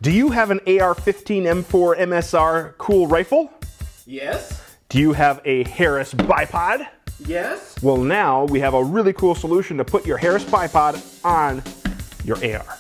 Do you have an AR-15 M4 MSR cool rifle? Yes. Do you have a Harris Bipod? Yes. Well, now we have a really cool solution to put your Harris Bipod on your AR.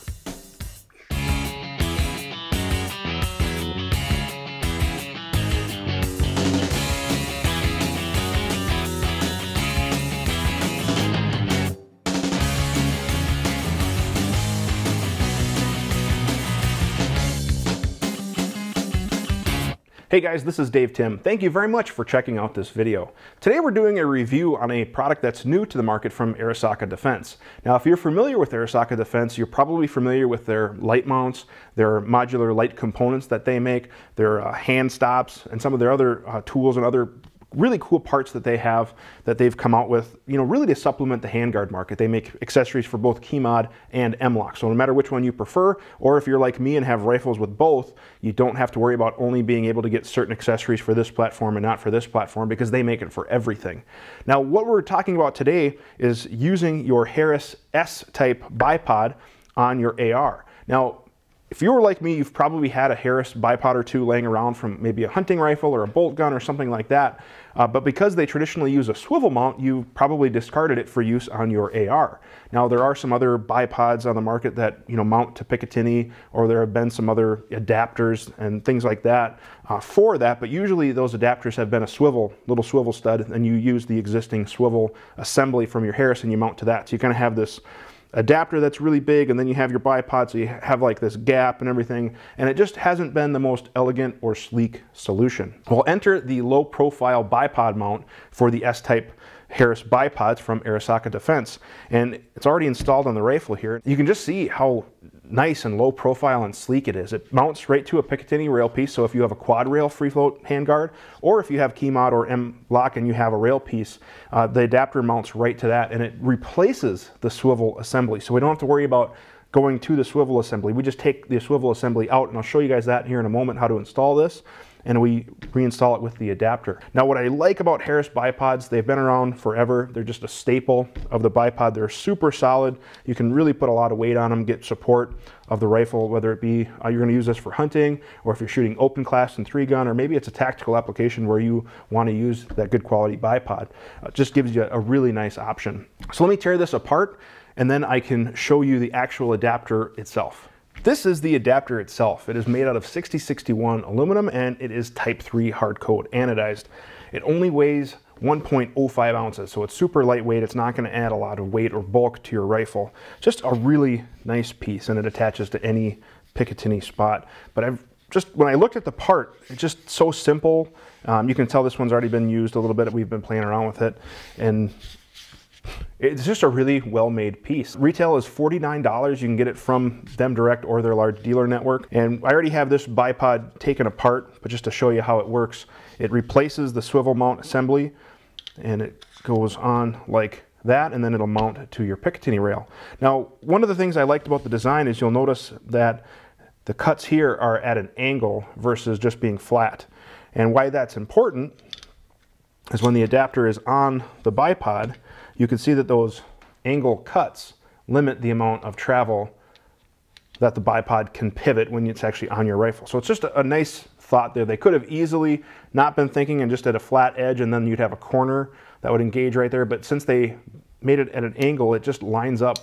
Hey guys, this is Dave Tim. Thank you very much for checking out this video. Today we're doing a review on a product that's new to the market from Arisaka Defense. Now, if you're familiar with Arisaka Defense, you're probably familiar with their light mounts, their modular light components that they make, their hand stops, and some of their other tools and other really cool parts that they have that they've come out with, really to supplement the handguard market. They make accessories for both key mod and M-LOK. So no matter which one you prefer, or if you're like me and have rifles with both, you don't have to worry about only being able to get certain accessories for this platform and not for this platform, because they make it for everything. Now, what we're talking about today is using your Harris S Type Bipod on your AR. Now, if you were like me, you've probably had a Harris Bipod or two laying around from maybe a hunting rifle or a bolt gun or something like that. But because they traditionally use a swivel mount, you probably discarded it for use on your AR. Now, there are some other bipods on the market that mount to Picatinny, or there have been some other adapters and things like that for that. But usually those adapters have been a little swivel stud, and you use the existing swivel assembly from your Harris and you mount to that. So you kind of have this adapter that's really big, and then you have your bipod, so you have like this gap and everything, and it just hasn't been the most elegant or sleek solution. Well, enter the low profile bipod mount for the S Type Harris Bipods from Arisaka Defense, and it's already installed on the rifle here. You can just see how nice and low profile and sleek it is. It mounts right to a Picatinny rail piece, so if you have a quad rail free float handguard, or if you have key mod or M-LOK and you have a rail piece, the adapter mounts right to that, and it replaces the swivel assembly. So we don't have to worry about going to the swivel assembly. We just take the swivel assembly out, and I'll show you guys that here in a moment, how to install this, and we reinstall it with the adapter. Now, what I like about Harris Bipods, they've been around forever. They're just a staple of the bipod. They're super solid. You can really put a lot of weight on them, get support of the rifle, whether it be you're gonna use this for hunting, or if you're shooting open class and 3-gun, or maybe it's a tactical application where you wanna use that good quality bipod. It just gives you a really nice option. So let me tear this apart, and then I can show you the actual adapter itself. This is the adapter itself. It is made out of 6061 aluminum, and it is Type 3 hard coat anodized. It only weighs 1.05 ounces, so it's super lightweight. It's not going to add a lot of weight or bulk to your rifle. Just a really nice piece, and it attaches to any Picatinny spot. But when I looked at the part, it's just so simple. You can tell this one's already been used a little bit. We've been playing around with it, and it's just a really well-made piece. Retail is $49. You can get it from them direct or their large dealer network. And I already have this bipod taken apart, but just to show you how it works, it replaces the swivel mount assembly, and it goes on like that, and then it'll mount to your Picatinny rail. Now, one of the things I liked about the design is you'll notice that the cuts here are at an angle versus just being flat. And why that's important is when the adapter is on the bipod, you can see that those angle cuts limit the amount of travel that the bipod can pivot when it's actually on your rifle. So it's just a nice thought there. They could have easily not been thinking and just at a flat edge, and then you'd have a corner that would engage right there. But since they made it at an angle, it just lines up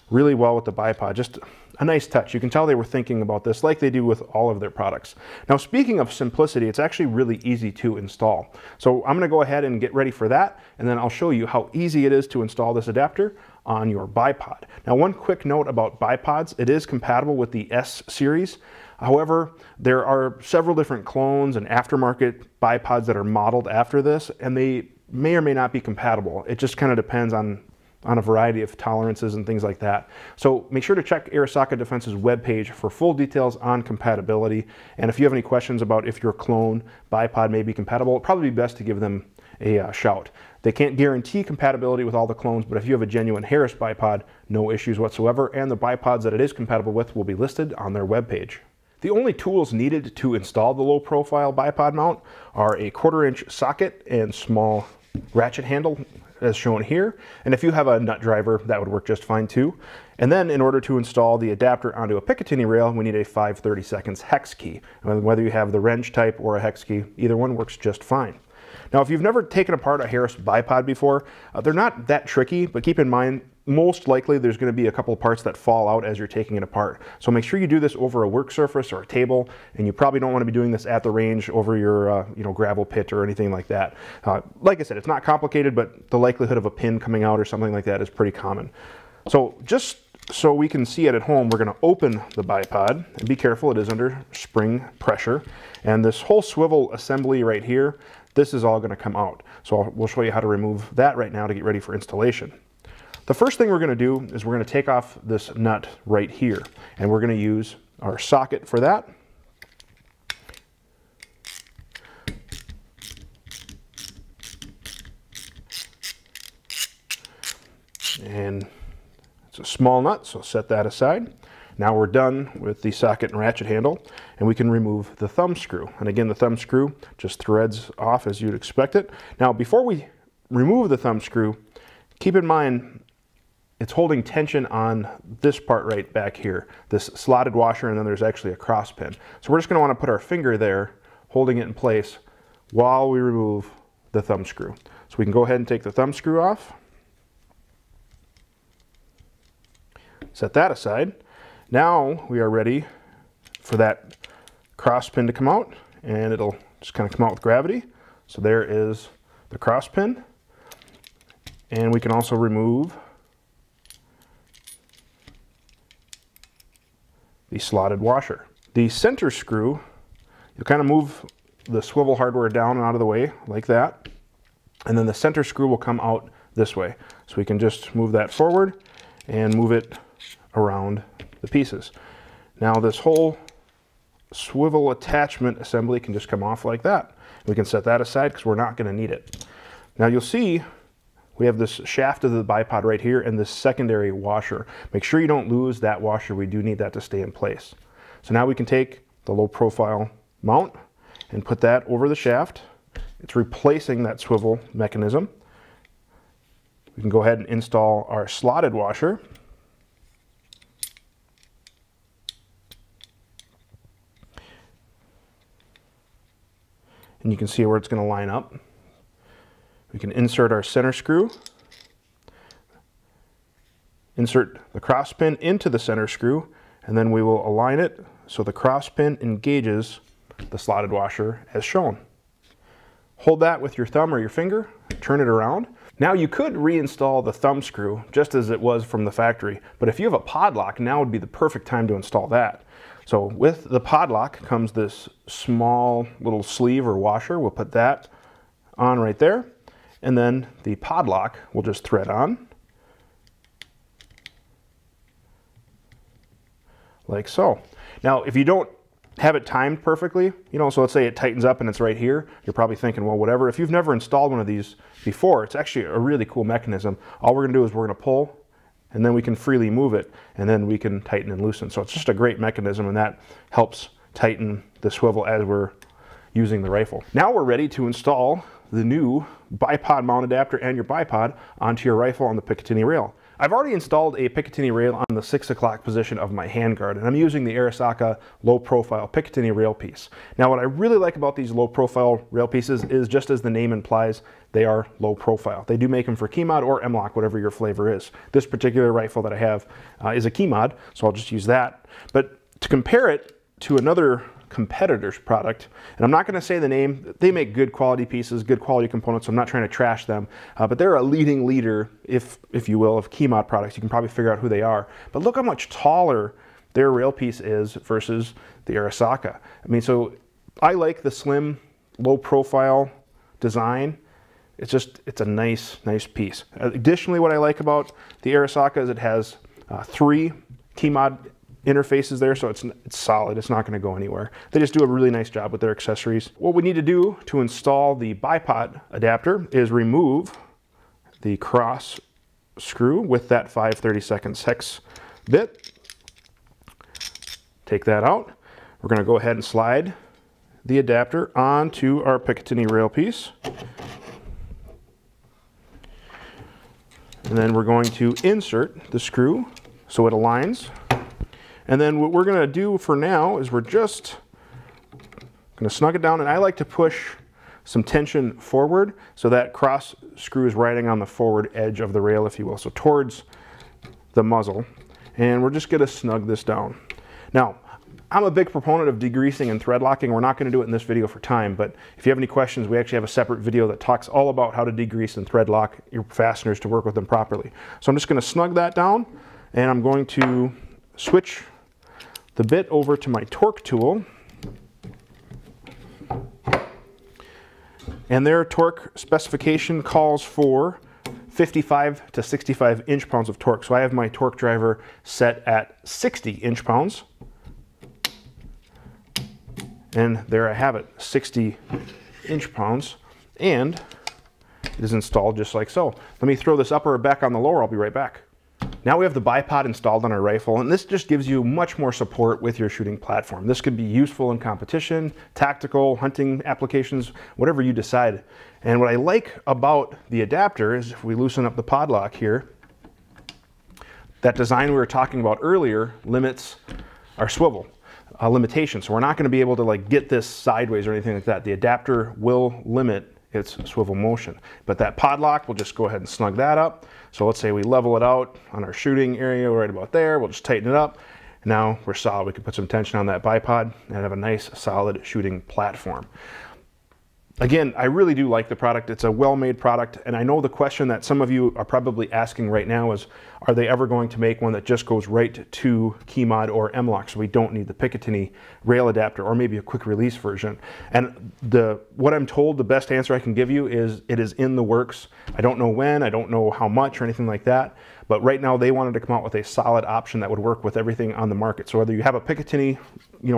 really well with the bipod. Just a nice touch. You can tell they were thinking about this like they do with all of their products. Now, speaking of simplicity, it's actually really easy to install. So I'm going to go ahead and get ready for that, and then I'll show you how easy it is to install this adapter on your bipod. Now, one quick note about bipods, it is compatible with the S series. However, there are several different clones and aftermarket bipods that are modeled after this, and they may or may not be compatible. It just kind of depends on a variety of tolerances and things like that. So make sure to check Arisaka Defense's webpage for full details on compatibility. And if you have any questions about if your clone bipod may be compatible, it'd probably be best to give them a shout. They can't guarantee compatibility with all the clones, but if you have a genuine Harris bipod, no issues whatsoever, and the bipods that it is compatible with will be listed on their webpage. The only tools needed to install the low profile bipod mount are a 1/4-inch socket and small ratchet handle. as shown here. And if you have a nut driver, that would work just fine too. And then in order to install the adapter onto a Picatinny rail, we need a 5/32 hex key. And whether you have the wrench type or a hex key, either one works just fine. Now, if you've never taken apart a Harris Bipod before, they're not that tricky, but keep in mind, most likely there's going to be a couple of parts that fall out as you're taking it apart. So make sure you do this over a work surface or a table, and you probably don't want to be doing this at the range over your gravel pit or anything like that. Like I said, it's not complicated, but the likelihood of a pin coming out or something like that is pretty common. So just so we can see it at home, we're going to open the bipod, and be careful, it is under spring pressure. And this whole swivel assembly right here, this is all going to come out. So we'll show you how to remove that right now to get ready for installation. The first thing we're going to do is we're going to take off this nut right here, and we're going to use our socket for that. And it's a small nut, so set that aside. Now we're done with the socket and ratchet handle, and we can remove the thumb screw. And again, the thumb screw just threads off as you'd expect it. Now, before we remove the thumb screw, keep in mind it's holding tension on this part right back here, this slotted washer, and then there's actually a cross pin. So we're just going to want to put our finger there, holding it in place while we remove the thumb screw. So we can go ahead and take the thumb screw off. Set that aside. Now we are ready for that cross pin to come out, and it'll just kind of come out with gravity. So there is the cross pin. And we can also remove the slotted washer. The center screw, you'll kind of move the swivel hardware down and out of the way like that, and then the center screw will come out this way. So we can just move that forward and move it around the pieces. Now this whole swivel attachment assembly can just come off like that. We can set that aside because we're not going to need it. Now you'll see we have this shaft of the bipod right here and this secondary washer. Make sure you don't lose that washer. We do need that to stay in place. So now we can take the low profile mount and put that over the shaft. It's replacing that swivel mechanism. We can go ahead and install our slotted washer. And you can see where it's going to line up. We can insert our center screw, insert the cross pin into the center screw, and then we will align it so the cross pin engages the slotted washer as shown. Hold that with your thumb or your finger, turn it around. Now you could reinstall the thumb screw just as it was from the factory, but if you have a pod lock, now would be the perfect time to install that. So with the pod lock comes this small little sleeve or washer. We'll put that on right there. And then the pod lock will just thread on, like so. Now, if you don't have it timed perfectly, so let's say it tightens up and it's right here, you're probably thinking, well, whatever. If you've never installed one of these before, it's actually a really cool mechanism. All we're gonna do is we're gonna pull, and then we can freely move it, and then we can tighten and loosen. So it's just a great mechanism, and that helps tighten the swivel as we're using the rifle. Now we're ready to install the new bipod mount adapter and your bipod onto your rifle on the Picatinny rail. I've already installed a Picatinny rail on the 6 o'clock position of my handguard, and I'm using the Arisaka low profile Picatinny rail piece. Now what I really like about these low profile rail pieces is, just as the name implies, they are low profile. They do make them for key mod or M-lock, whatever your flavor is. This particular rifle that I have is a key mod, so I'll just use that. But to compare it to another competitor's product, and I'm not going to say the name, they make good quality pieces, good quality components, so I'm not trying to trash them, but they're a leading leader, if you will, of key mod products. You can probably figure out who they are. But look how much taller their rail piece is versus the Arisaka. I mean, so I like the slim, low profile design. It's a nice piece. Additionally, what I like about the Arisaka is it has 3 key mod interfaces there, so it's solid. It's not going to go anywhere. They just do a really nice job with their accessories. What we need to do to install the bipod adapter is remove the cross screw with that 5/32 hex bit. Take that out. We're going to go ahead and slide the adapter onto our Picatinny rail piece. And then we're going to insert the screw so it aligns. And then what we're going to do for now is we're just going to snug it down, and I like to push some tension forward so that cross screw is riding on the forward edge of the rail, if you will, so towards the muzzle. And we're just going to snug this down. Now, I'm a big proponent of degreasing and thread locking. We're not going to do it in this video for time, but if you have any questions, we actually have a separate video that talks all about how to degrease and thread lock your fasteners to work with them properly. So I'm just going to snug that down, and I'm going to switch the bit over to my torque tool. And their torque specification calls for 55 to 65 inch-pounds of torque. So I have my torque driver set at 60 inch-pounds. And there I have it, 60 inch-pounds. And it is installed just like so. Let me throw this upper back on the lower, I'll be right back. Now we have the bipod installed on our rifle, and this just gives you much more support with your shooting platform. This could be useful in competition, tactical, hunting applications, whatever you decide. And what I like about the adapter is if we loosen up the pod lock here, that design we were talking about earlier limits our swivel limitation. So we're not going to be able to like get this sideways or anything like that. The adapter will limit its swivel motion. But that pod lock, we'll just go ahead and snug that up. So let's say we level it out on our shooting area right about there. We'll just tighten it up. Now we're solid. We can put some tension on that bipod and have a nice solid shooting platform. Again, I really do like the product. It's a well-made product, and I know the question that some of you are probably asking right now is, are they ever going to make one that just goes right to key mod or M-LOK, so we don't need the Picatinny rail adapter, or maybe a quick release version? And what I'm told, the best answer I can give you is it is in the works. I don't know when, I don't know how much or anything like that, but right now they wanted to come out with a solid option that would work with everything on the market. So whether you have a Picatinny,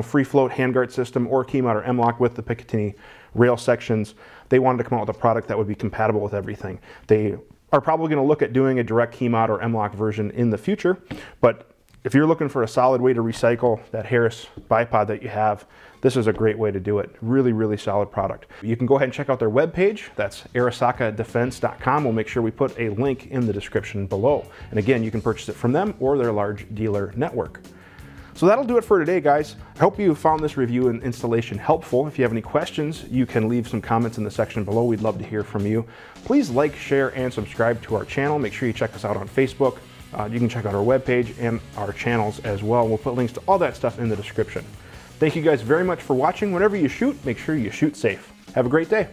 free float handguard system or key mod or M-LOK with the Picatinny rail sections, they wanted to come out with a product that would be compatible with everything. They are probably going to look at doing a direct key mod or M-LOK version in the future, but if you're looking for a solid way to recycle that Harris bipod that you have, this is a great way to do it. Really, really solid product. You can go ahead and check out their webpage. That's arisakadefense.com. We'll make sure we put a link in the description below. And again, you can purchase it from them or their large dealer network. So that'll do it for today, guys. I hope you found this review and installation helpful. If you have any questions, you can leave some comments in the section below. We'd love to hear from you. Please like, share, and subscribe to our channel. Make sure you check us out on Facebook. You can check out our webpage and our channels as well. We'll put links to all that stuff in the description. Thank you guys very much for watching. Whenever you shoot, make sure you shoot safe. Have a great day.